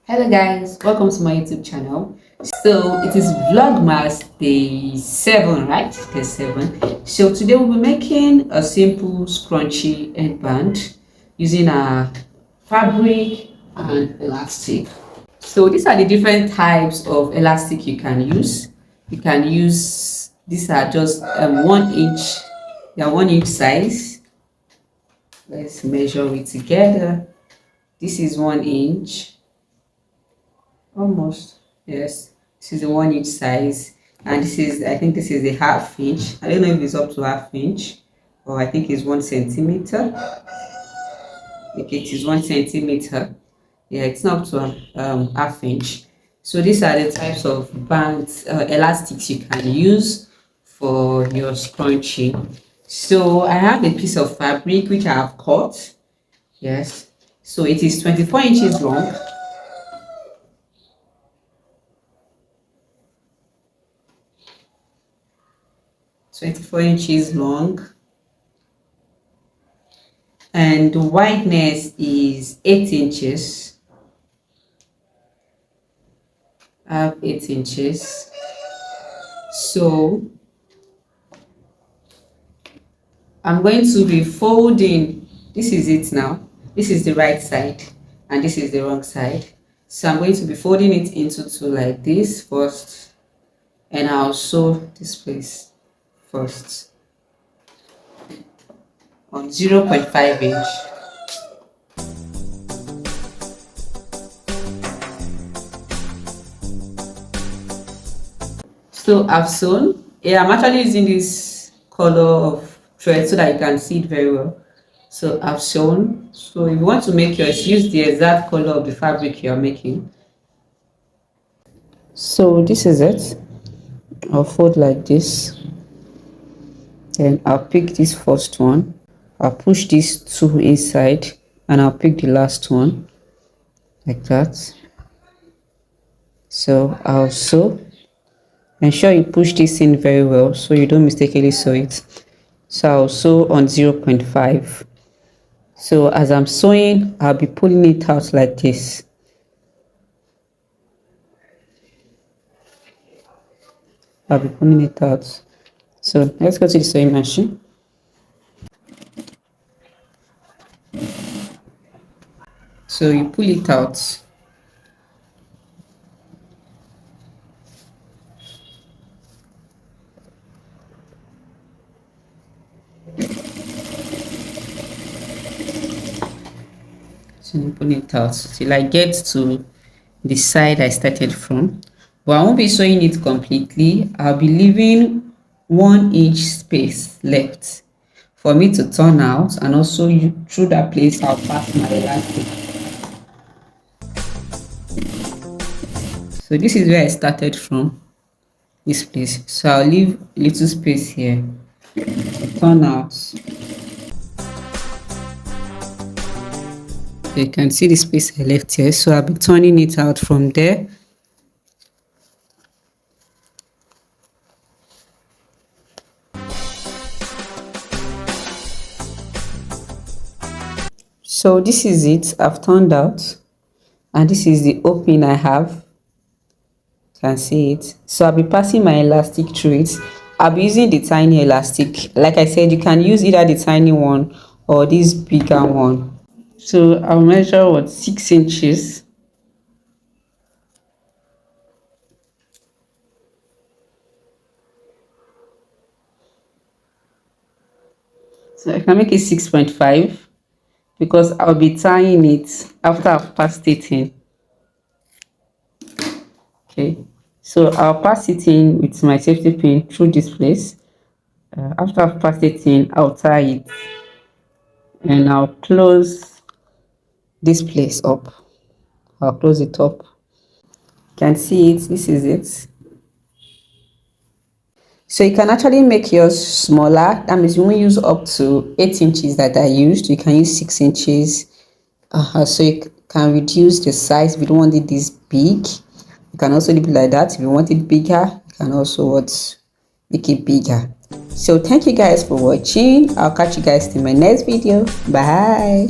Hello guys, welcome to my YouTube channel. So it is Vlogmas day 7, right? Day 7. So today we'll be making a simple scrunchie headband using a fabric and elastic. So these are the different types of elastic you can use. You can use, these are just 1 inch, they are 1 inch size. Let's measure it together. This is 1 inch. Almost, yes. This is a 1 inch size, and this is, I think this is a half inch. I don't know if it's up to half inch, or I think it's 1 centimeter. Okay, it is 1 centimeter. Yeah, it's not up to half inch. So these are the types of bands, elastics you can use for your scrunchie. So I have a piece of fabric which I have cut. Yes. So it is 24 inches long. 24 inches long, and the wideness is 8 inches. I have 8 inches. So I'm going to be folding. This is it now. This is the right side and this is the wrong side. So I'm going to be folding it into two like this first, and I'll sew this place first on 0.5 inch. So I've sewn. Yeah, I'm actually using this color of thread so that you can see it very well. So I've sewn. So if you want to make yours, use the exact color of the fabric you're making. So this is it. I'll fold like this. Then I'll pick this first one. I'll push these two inside and I'll pick the last one like that. So I'll sew. Ensure you push this in very well so you don't mistakenly sew it. So I'll sew on 0.5. So as I'm sewing, I'll be pulling it out like this. I'll be pulling it out. So let's go to the sewing machine. So you pull it out. So you pull it out till I get to the side I started from. But I won't be sewing it completely. I'll be leaving 1 inch space left for me to turn out, and also through that place I'll pass my elastic. So this is where I started from, this place. So I'll leave a little space here to turn out. You can see the space I left here, so I'll be turning it out from there. So this is it, I've turned out, and this is the opening I have. You can see it. So I'll be passing my elastic through it. I'll be using the tiny elastic. Like I said, you can use either the tiny one or this bigger one. So I'll measure what, 6 inches. So I can make it 6.5 because I'll be tying it after I've passed it in. Okay, so I'll pass it in with my safety pin through this place. After I've passed it in, I'll tie it and I'll close this place up. I'll close it up. You can see it. This is it. So you can actually make yours smaller. That means you won't use up to 8 inches that I used. You can use 6 inches. So you can reduce the size if you don't want it this big. You can also leave it like that. If you want it bigger, you can also make it bigger. So thank you guys for watching. I'll catch you guys in my next video. Bye.